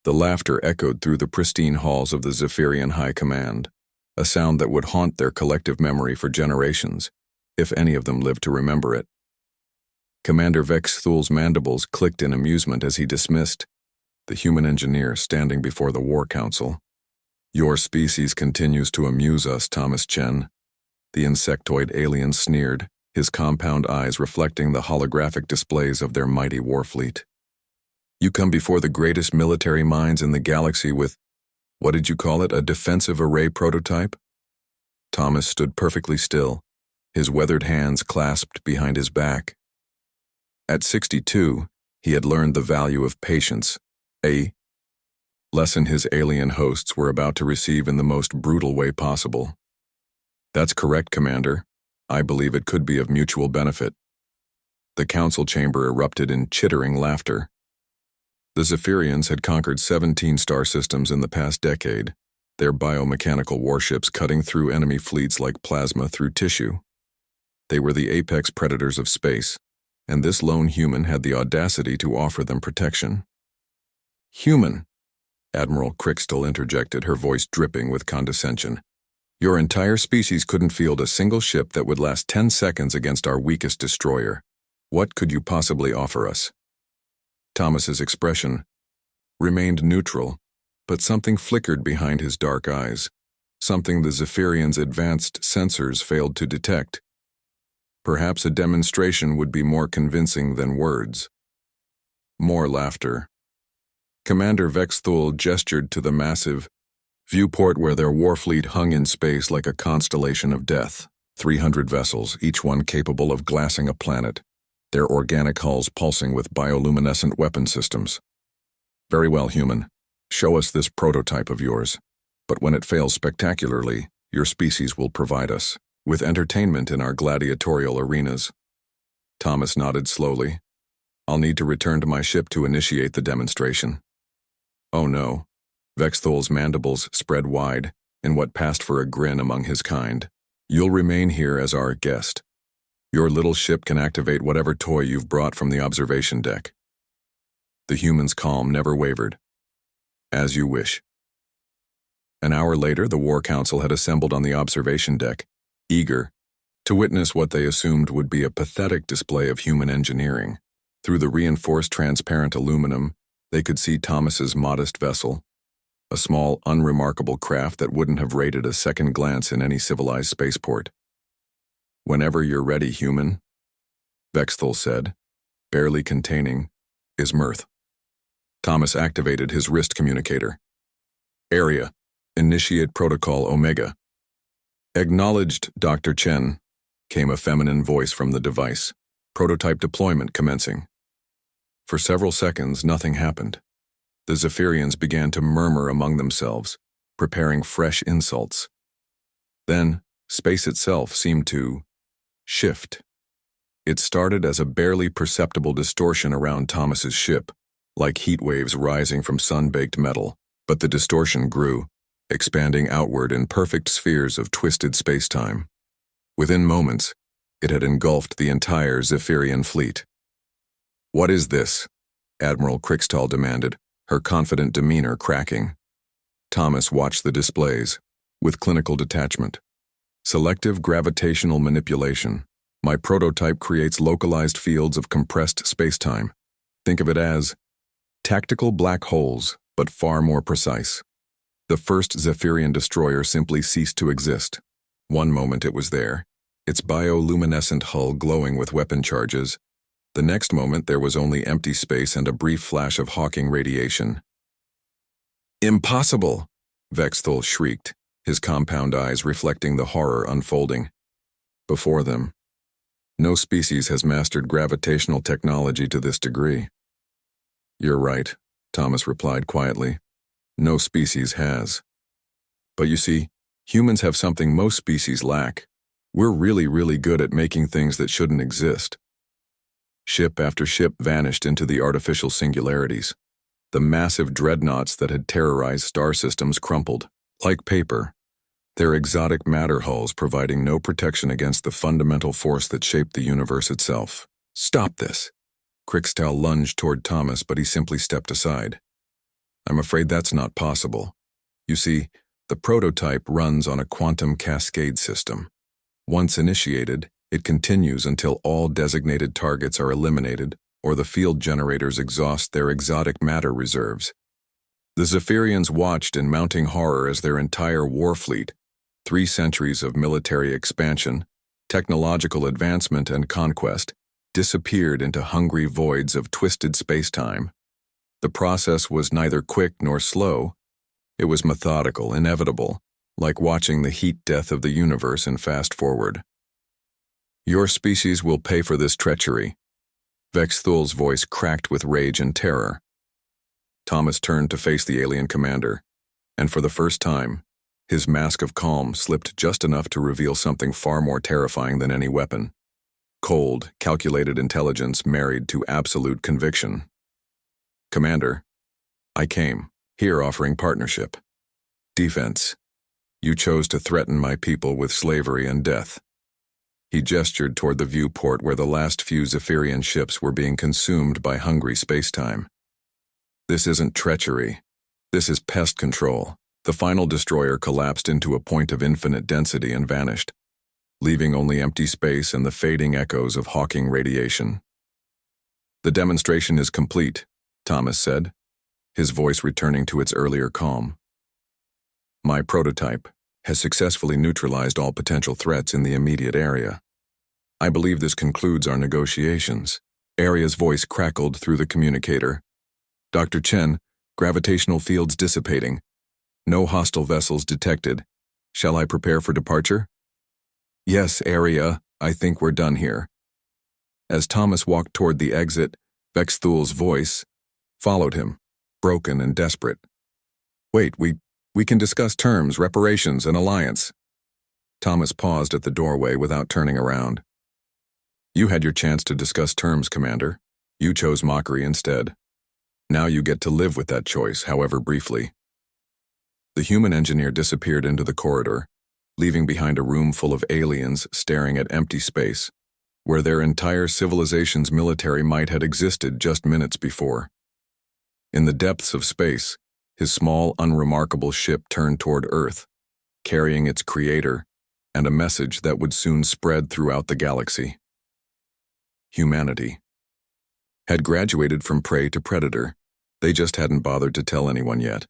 The laughter echoed through the pristine halls of the Zephyrian High Command, a sound that would haunt their collective memory for generations, if any of them lived to remember it. Commander Vex Thul's mandibles clicked in amusement as he dismissed the human engineer standing before the War Council. "Your species continues to amuse us, Thomas Chen," the insectoid alien sneered, his compound eyes reflecting the holographic displays of their mighty Warfleet. "You come before the greatest military minds in the galaxy with, what did you call it, a defensive array prototype?" Thomas stood perfectly still, his weathered hands clasped behind his back. At 62, he had learned the value of patience, a lesson his alien hosts were about to receive in the most brutal way possible. "That's correct, Commander. I believe it could be of mutual benefit." The council chamber erupted in chittering laughter. The Zephyrians had conquered 17 star systems in the past decade, their biomechanical warships cutting through enemy fleets like plasma through tissue. They were the apex predators of space, and this lone human had the audacity to offer them protection. "Human," Admiral Crixtal interjected, her voice dripping with condescension. "Your entire species couldn't field a single ship that would last 10 seconds against our weakest destroyer. What could you possibly offer us?" Thomas's expression remained neutral, but something flickered behind his dark eyes, something the Zephyrians' advanced sensors failed to detect. Perhaps a demonstration would be more convincing than words. More laughter. Commander Vex Thul gestured to the massive viewport where their Warfleet hung in space like a constellation of death. 300 vessels, each one capable of glassing a planet, their organic hulls pulsing with bioluminescent weapon systems. "Very well, human. Show us this prototype of yours. But when it fails spectacularly, your species will provide us with entertainment in our gladiatorial arenas." Thomas nodded slowly. "I'll need to return to my ship to initiate the demonstration." "Oh no." Vex Thul's mandibles spread wide in what passed for a grin among his kind. "You'll remain here as our guest. Your little ship can activate whatever toy you've brought from the observation deck." The human's calm never wavered. "As you wish." An hour later, the War Council had assembled on the observation deck, eager to witness what they assumed would be a pathetic display of human engineering. Through the reinforced transparent aluminum, they could see Thomas's modest vessel, a small, unremarkable craft that wouldn't have rated a second glance in any civilized spaceport. "Whenever you're ready, human," Vex Thul said, barely containing his mirth. Thomas activated his wrist communicator. "Area, initiate protocol Omega." "Acknowledged, Dr. Chen," came a feminine voice from the device. "Prototype deployment commencing." For several seconds, nothing happened. The Zephyrians began to murmur among themselves, preparing fresh insults. Then, space itself seemed to shift. It started as a barely perceptible distortion around Thomas's ship, like heat waves rising from sun-baked metal, but the distortion grew, expanding outward in perfect spheres of twisted spacetime. Within moments, it had engulfed the entire Zephyrian fleet. "What is this?" Admiral Crixtal demanded, her confident demeanor cracking. Thomas watched the displays, with clinical detachment. "Selective gravitational manipulation. My prototype creates localized fields of compressed spacetime. Think of it as tactical black holes, but far more precise." The first Zephyrian destroyer simply ceased to exist. One moment it was there, its bioluminescent hull glowing with weapon charges. The next moment there was only empty space and a brief flash of hawking radiation. "Impossible!" Vex Thul shrieked, his compound eyes reflecting the horror unfolding before them. "No species has mastered gravitational technology to this degree." "You're right," Thomas replied quietly. "No species has. But you see, humans have something most species lack. We're really good at making things that shouldn't exist." Ship after ship vanished into the artificial singularities. The massive dreadnoughts that had terrorized star systems crumpled, like paper, their exotic matter hulls providing no protection against the fundamental force that shaped the universe itself. "Stop this!" Crixtal lunged toward Thomas, but he simply stepped aside. I'm afraid that's not possible. You see, the prototype runs on a quantum cascade system. Once initiated, it continues until all designated targets are eliminated or the field generators exhaust their exotic matter reserves. The Zephyrians watched in mounting horror as their entire Warfleet, 3 centuries of military expansion, technological advancement and conquest, disappeared into hungry voids of twisted space-time. The process was neither quick nor slow. It was methodical, inevitable, like watching the heat death of the universe in fast forward. Your species will pay for this treachery. Vexthul's voice cracked with rage and terror. Thomas turned to face the alien commander, and for the first time, his mask of calm slipped just enough to reveal something far more terrifying than any weapon. Cold, calculated intelligence married to absolute conviction. Commander, I came, here offering partnership. Defense. You chose to threaten my people with slavery and death. He gestured toward the viewport where the last few Zephyrian ships were being consumed by hungry spacetime. This isn't treachery. This is pest control. The final destroyer collapsed into a point of infinite density and vanished, leaving only empty space and the fading echoes of Hawking radiation. The demonstration is complete, Thomas said, his voice returning to its earlier calm. My prototype has successfully neutralized all potential threats in the immediate area. I believe this concludes our negotiations. Aria's voice crackled through the communicator. Dr. Chen, gravitational fields dissipating. No hostile vessels detected. Shall I prepare for departure? Yes, Aria, I think we're done here. As Thomas walked toward the exit, Vexthul's voice followed him, broken and desperate. Wait, we can discuss terms, reparations, and alliance. Thomas paused at the doorway without turning around. You had your chance to discuss terms, Commander. You chose mockery instead. Now you get to live with that choice, however briefly. The human engineer disappeared into the corridor, leaving behind a room full of aliens staring at empty space, where their entire civilization's military might had existed just minutes before. In the depths of space, his small, unremarkable ship turned toward Earth, carrying its creator and a message that would soon spread throughout the galaxy. Humanity had graduated from prey to predator. They just hadn't bothered to tell anyone yet.